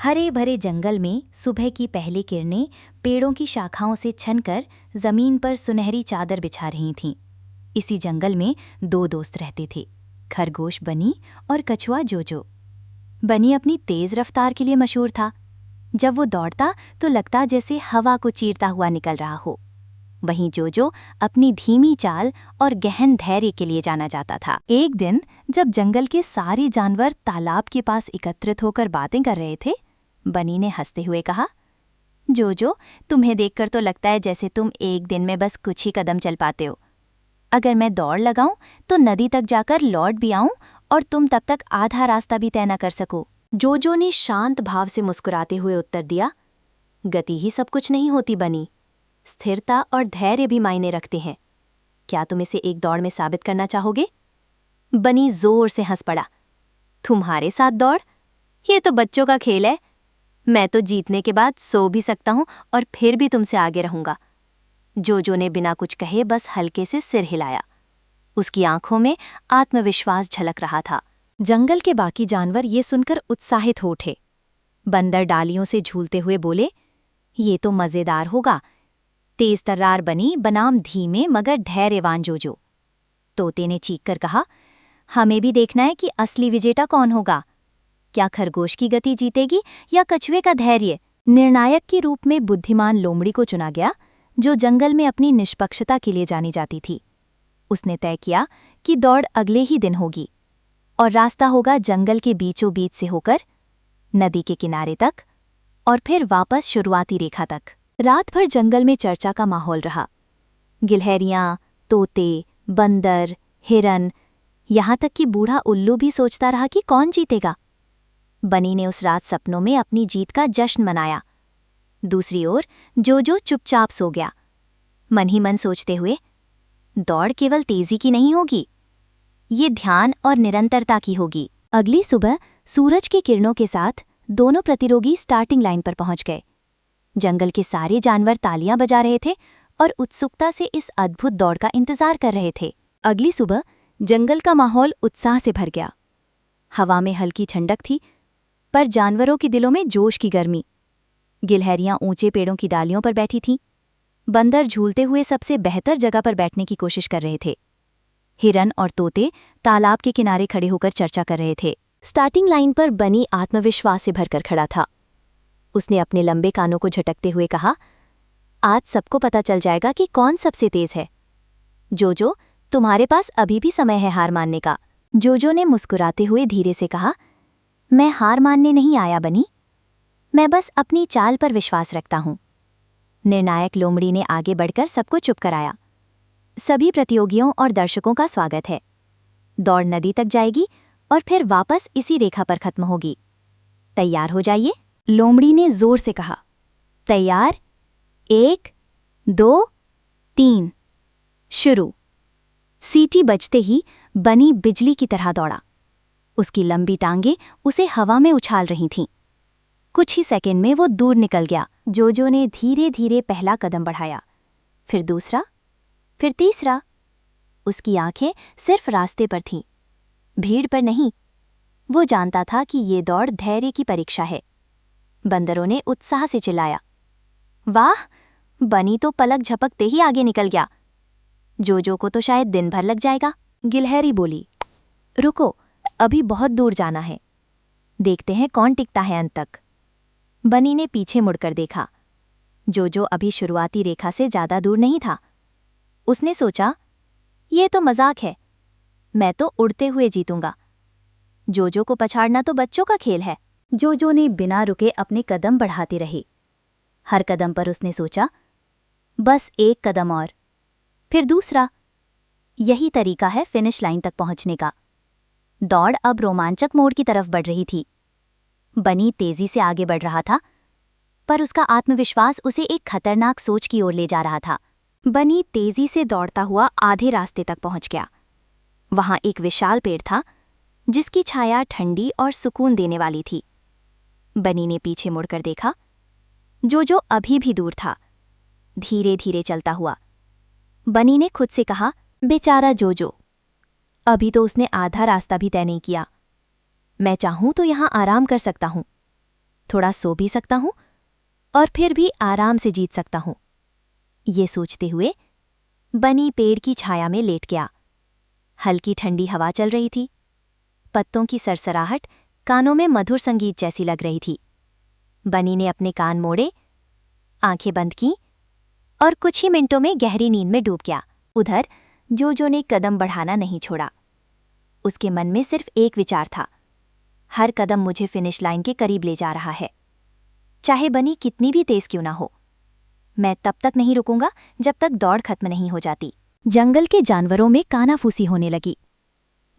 हरे भरे जंगल में सुबह की पहली किरणें पेड़ों की शाखाओं से छनकर जमीन पर सुनहरी चादर बिछा रही थीं। इसी जंगल में दो दोस्त रहते थे, खरगोश बनी और कछुआ जोजो। बनी अपनी तेज रफ्तार के लिए मशहूर था। जब वो दौड़ता तो लगता जैसे हवा को चीरता हुआ निकल रहा हो। वहीं जोजो अपनी धीमी चाल और गहन धैर्य के लिए जाना जाता था। एक दिन जब जंगल के सारे जानवर तालाब के पास एकत्रित होकर बातें कर रहे थे, बनी ने हंसते हुए कहा, जोजो, तुम्हें देखकर तो लगता है जैसे तुम एक दिन में बस कुछ ही कदम चल पाते हो। अगर मैं दौड़ लगाऊं तो नदी तक जाकर लौट भी आऊं और तुम तब तक आधा रास्ता भी तय न कर सको। जोजो ने शांत भाव से मुस्कुराते हुए उत्तर दिया, गति ही सब कुछ नहीं होती बनी, स्थिरता और धैर्य भी मायने रखते हैं। क्या तुम इसे एक दौड़ में साबित करना चाहोगे? बनी जोर से हंस पड़ा। तुम्हारे साथ दौड़? ये तो बच्चों का खेल है। मैं तो जीतने के बाद सो भी सकता हूं और फिर भी तुमसे आगे रहूंगा। जोजो ने बिना कुछ कहे बस हल्के से सिर हिलाया। उसकी आंखों में आत्मविश्वास झलक रहा था। जंगल के बाकी जानवर ये सुनकर उत्साहित हो उठे। बंदर डालियों से झूलते हुए बोले, ये तो मजेदार होगा। तेज तर्रार बनी बनाम धीमे मगर धैर्यवान जोजो। तोते ने चीखकर कहा, हमें भी देखना है कि असली विजेता कौन होगा। क्या खरगोश की गति जीतेगी या कछुए का धैर्य? निर्णायक के रूप में बुद्धिमान लोमड़ी को चुना गया, जो जंगल में अपनी निष्पक्षता के लिए जानी जाती थी। उसने तय किया कि दौड़ अगले ही दिन होगी और रास्ता होगा जंगल के बीचों बीच से होकर नदी के किनारे तक और फिर वापस शुरुआती रेखा तक। रात भर जंगल में चर्चा का माहौल रहा। गिलहरियां, तोते, बंदर, हिरन, यहां तक कि बूढ़ा उल्लू भी सोचता रहा कि कौन जीतेगा। बनी ने उस रात सपनों में अपनी जीत का जश्न मनाया। दूसरी ओर जोजो चुपचाप सो गया, मन ही मन सोचते हुए, दौड़ केवल तेजी की नहीं होगी, ये ध्यान और निरंतरता की होगी। अगली सुबह सूरज की किरणों के साथ दोनों प्रतियोगी स्टार्टिंग लाइन पर पहुंच गए। जंगल के सारे जानवर तालियां बजा रहे थे और उत्सुकता से इस अद्भुत दौड़ का इंतजार कर रहे थे। अगली सुबह जंगल का माहौल उत्साह से भर गया। हवा में हल्की ठंडक थी, पर जानवरों के दिलों में जोश की गर्मी। गिलहरियां ऊंचे पेड़ों की डालियों पर बैठी थीं। बंदर झूलते हुए सबसे बेहतर जगह पर बैठने की कोशिश कर रहे थे। हिरन और तोते तालाब के किनारे खड़े होकर चर्चा कर रहे थे। स्टार्टिंग लाइन पर बनी आत्मविश्वास से भरकर खड़ा था। उसने अपने लंबे कानों को झटकते हुए कहा, आज सबको पता चल जाएगा कि कौन सबसे तेज है। जोजो, तुम्हारे पास अभी भी समय है हार मानने का। जोजो ने मुस्कुराते हुए धीरे से कहा, मैं हार मानने नहीं आया बनी, मैं बस अपनी चाल पर विश्वास रखता हूं। निर्णायक लोमड़ी ने आगे बढ़कर सबको चुप कराया। सभी प्रतियोगियों और दर्शकों का स्वागत है। दौड़ नदी तक जाएगी और फिर वापस इसी रेखा पर खत्म होगी। तैयार हो जाइए, लोमड़ी ने जोर से कहा। तैयार? 1, 2, 3, शुरू। सीटी बजते ही बनी बिजली की तरह दौड़ा। उसकी लंबी टांगें उसे हवा में उछाल रही थीं। कुछ ही सेकंड में वो दूर निकल गया। जोजो ने धीरे धीरे पहला कदम बढ़ाया, फिर दूसरा, फिर तीसरा। उसकी आंखें सिर्फ रास्ते पर थीं, भीड़ पर नहीं। वो जानता था कि ये दौड़ धैर्य की परीक्षा है। बंदरों ने उत्साह से चिल्लाया, वाह, बनी तो पलक झपकते ही आगे निकल गया। जोजो को तो शायद दिन भर लग जाएगा। गिलहरी बोली, रुको, अभी बहुत दूर जाना है, देखते हैं कौन टिकता है अंत तक। बनी ने पीछे मुड़कर देखा। जोजो अभी शुरुआती रेखा से ज्यादा दूर नहीं था। उसने सोचा, ये तो मजाक है, मैं तो उड़ते हुए जीतूंगा। जोजो को पछाड़ना तो बच्चों का खेल है। जोजो ने बिना रुके अपने कदम बढ़ाते रहे। हर कदम पर उसने सोचा, बस एक कदम और, फिर दूसरा। यही तरीका है फिनिश लाइन तक पहुंचने का। दौड़ अब रोमांचक मोड़ की तरफ बढ़ रही थी। बनी तेजी से आगे बढ़ रहा था, पर उसका आत्मविश्वास उसे एक खतरनाक सोच की ओर ले जा रहा था। बनी तेजी से दौड़ता हुआ आधे रास्ते तक पहुंच गया। वहां एक विशाल पेड़ था, जिसकी छाया ठंडी और सुकून देने वाली थी। बनी ने पीछे मुड़कर देखा। जोजो अभी भी दूर था, धीरे धीरे चलता हुआ। बनी ने खुद से कहा, बेचारा जोजो, अभी तो उसने आधा रास्ता भी तय नहीं किया। मैं चाहूं तो यहां आराम कर सकता हूं। थोड़ा सो भी सकता हूँ और फिर भी आराम से जीत सकता हूँ। ये सोचते हुए बनी पेड़ की छाया में लेट गया। हल्की ठंडी हवा चल रही थी। पत्तों की सरसराहट कानों में मधुर संगीत जैसी लग रही थी। बनी ने अपने कान मोड़े, आंखें बंद की और कुछ ही मिनटों में गहरी नींद में डूब गया। उधर जोजो ने कदम बढ़ाना नहीं छोड़ा। उसके मन में सिर्फ एक विचार था, हर कदम मुझे फिनिश लाइन के करीब ले जा रहा है, चाहे बनी कितनी भी तेज क्यों ना हो। मैं तब तक नहीं रुकूंगा जब तक दौड़ खत्म नहीं हो जाती। जंगल के जानवरों में कानाफूसी होने लगी।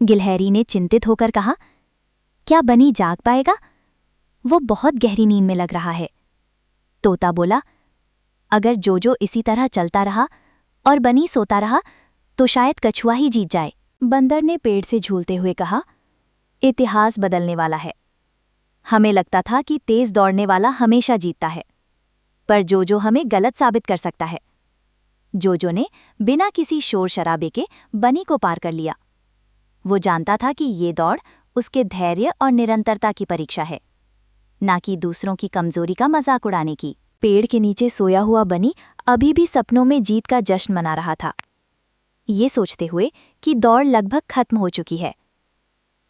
गिलहरी ने चिंतित होकर कहा, क्या बनी जाग पाएगा? वो बहुत गहरी नींद में लग रहा है। तोता बोला, अगर जोजो इसी तरह चलता रहा और बनी सोता रहा तो शायद कछुआ ही जीत जाए। बंदर ने पेड़ से झूलते हुए कहा, इतिहास बदलने वाला है। हमें लगता था कि तेज दौड़ने वाला हमेशा जीतता है, पर जोजो हमें गलत साबित कर सकता है। जोजो ने बिना किसी शोर शराबे के बनी को पार कर लिया। वो जानता था कि ये दौड़ उसके धैर्य और निरंतरता की परीक्षा है, ना कि दूसरों की कमजोरी का मजाक उड़ाने की। पेड़ के नीचे सोया हुआ बनी अभी भी सपनों में जीत का जश्न मना रहा था, ये सोचते हुए कि दौड़ लगभग खत्म हो चुकी है।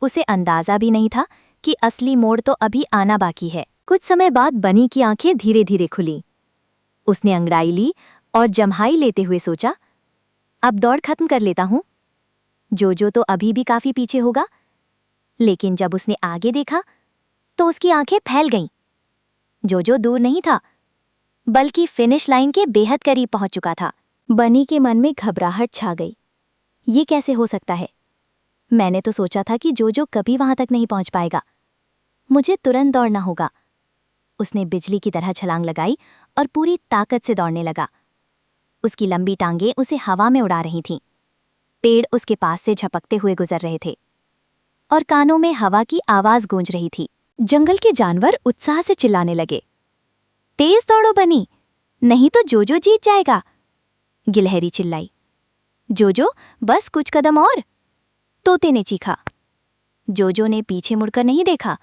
उसे अंदाजा भी नहीं था कि असली मोड़ तो अभी आना बाकी है। कुछ समय बाद बनी की आंखें धीरे धीरे खुली। उसने अंगड़ाई ली और जम्हाई लेते हुए सोचा, अब दौड़ खत्म कर लेता हूं। जोजो तो अभी भी काफी पीछे होगा। लेकिन जब उसने आगे देखा तो उसकी आंखें फैल गईं। जोजो दूर नहीं था, बल्कि फिनिश लाइन के बेहद करीब पहुंच चुका था। बनी के मन में घबराहट छा गई। ये कैसे हो सकता है? मैंने तो सोचा था कि जोजो कभी वहां तक नहीं पहुंच पाएगा। मुझे तुरंत दौड़ना होगा। उसने बिजली की तरह छलांग लगाई और पूरी ताकत से दौड़ने लगा। उसकी लंबी टांगें उसे हवा में उड़ा रही थीं। पेड़ उसके पास से झपकते हुए गुजर रहे थे और कानों में हवा की आवाज गूंज रही थी। जंगल के जानवर उत्साह से चिल्लाने लगे, तेज दौड़ो बनी, नहीं तो जोजो जीत जाएगा। गिलहरी चिल्लाई, जोजो बस कुछ कदम और। तोते ने चीखा। जोजो ने पीछे मुड़कर नहीं देखा।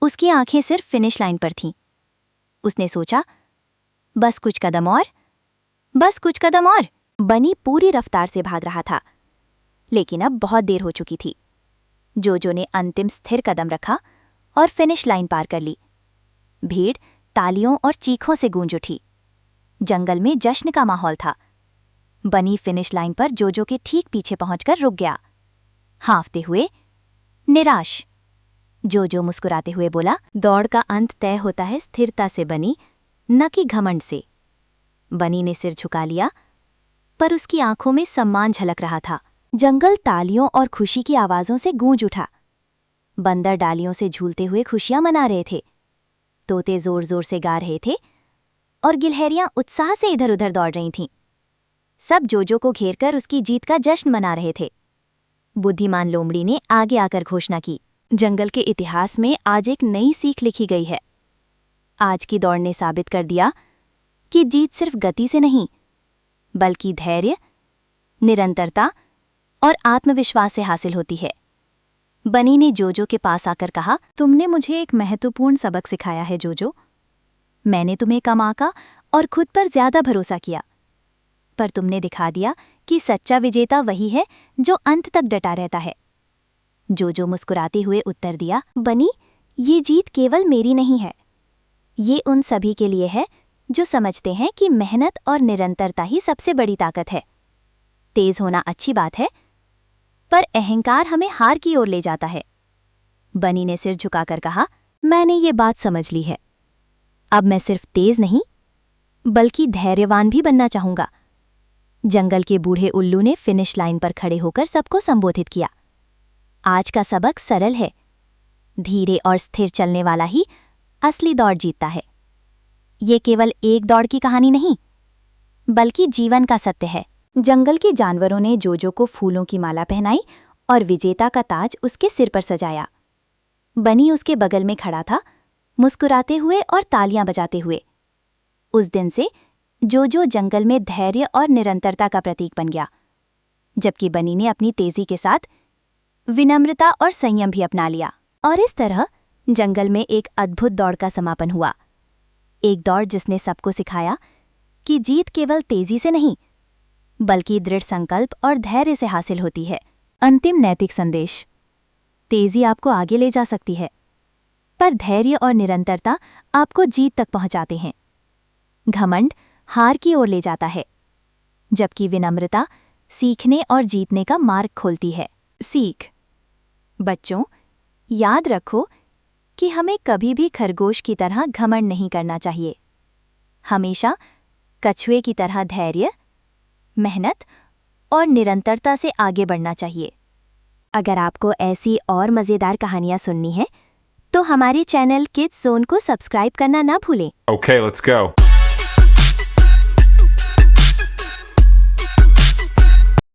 उसकी आंखें सिर्फ फिनिश लाइन पर थीं। उसने सोचा, बस कुछ कदम और, बस कुछ कदम और। बनी पूरी रफ्तार से भाग रहा था, लेकिन अब बहुत देर हो चुकी थी। जोजो ने अंतिम स्थिर कदम रखा और फिनिश लाइन पार कर ली। भीड़ तालियों और चीखों से गूंज उठी। जंगल में जश्न का माहौल था। बनी फिनिश लाइन पर जोजो के ठीक पीछे पहुंचकर रुक गया, हाँफते हुए, निराश। जोजो मुस्कुराते हुए बोला, दौड़ का अंत तय होता है स्थिरता से बनी, न कि घमंड से। बनी ने सिर झुका लिया, पर उसकी आंखों में सम्मान झलक रहा था। जंगल तालियों और खुशी की आवाजों से गूंज उठा। बंदर डालियों से झूलते हुए खुशियां मना रहे थे। तोते जोर जोर से गा रहे थे और गिलहरियां उत्साह से इधर उधर दौड़ रही थीं। सब जोजो को घेरकर उसकी जीत का जश्न मना रहे थे। बुद्धिमान लोमड़ी ने आगे आकर घोषणा की, जंगल के इतिहास में आज एक नई सीख लिखी गई है। आज की दौड़ ने साबित कर दिया कि जीत सिर्फ गति से नहीं, बल्कि धैर्य, निरंतरता और आत्मविश्वास से हासिल होती है। बनी ने जोजो के पास आकर कहा, तुमने मुझे एक महत्वपूर्ण सबक सिखाया है जोजो। मैंने तुम्हें कम आंका और खुद पर ज्यादा भरोसा किया, पर तुमने दिखा दिया कि सच्चा विजेता वही है जो अंत तक डटा रहता है। जोजो मुस्कुराते हुए उत्तर दिया, बनी, ये जीत केवल मेरी नहीं है। ये उन सभी के लिए है जो समझते हैं कि मेहनत और निरंतरता ही सबसे बड़ी ताकत है। तेज होना अच्छी बात है, पर अहंकार हमें हार की ओर ले जाता है। बनी ने सिर झुकाकर कहा, मैंने ये बात समझ ली है। अब मैं सिर्फ तेज नहीं, बल्कि धैर्यवान भी बनना चाहूंगा। जंगल के बूढ़े उल्लू ने फिनिश लाइन पर खड़े होकर सबको संबोधित किया। आज का सबक सरल है, धीरे और स्थिर चलने वाला ही असली दौड़ जीतता है। ये केवल एक दौड़ की कहानी नहीं, बल्कि जीवन का सत्य है। जंगल के जानवरों ने जोजो को फूलों की माला पहनाई और विजेता का ताज उसके सिर पर सजाया। बनी उसके बगल में खड़ा था, मुस्कुराते हुए और तालियां बजाते हुए। उस दिन से जोजो जंगल में धैर्य और निरंतरता का प्रतीक बन गया, जबकि बनी ने अपनी तेजी के साथ विनम्रता और संयम भी अपना लिया। और इस तरह जंगल में एक अद्भुत दौड़ का समापन हुआ। एक दौड़ जिसने सबको सिखाया कि जीत केवल तेजी से नहीं बल्कि दृढ़ संकल्प और धैर्य से हासिल होती है। अंतिम नैतिक संदेश। तेजी आपको आगे ले जा सकती है, पर धैर्य और निरंतरता आपको जीत तक पहुंचाते हैं। घमंड हार की ओर ले जाता है, जबकि विनम्रता सीखने और जीतने का मार्ग खोलती है। सीख। बच्चों, याद रखो कि हमें कभी भी खरगोश की तरह घमंड नहीं करना चाहिए। हमेशा कछुए की तरह धैर्य, मेहनत और निरंतरता से आगे बढ़ना चाहिए। अगर आपको ऐसी और मज़ेदार कहानियाँ सुननी है तो हमारे चैनल किड्स ज़ोन को सब्सक्राइब करना ना भूलें। Okay, let's go.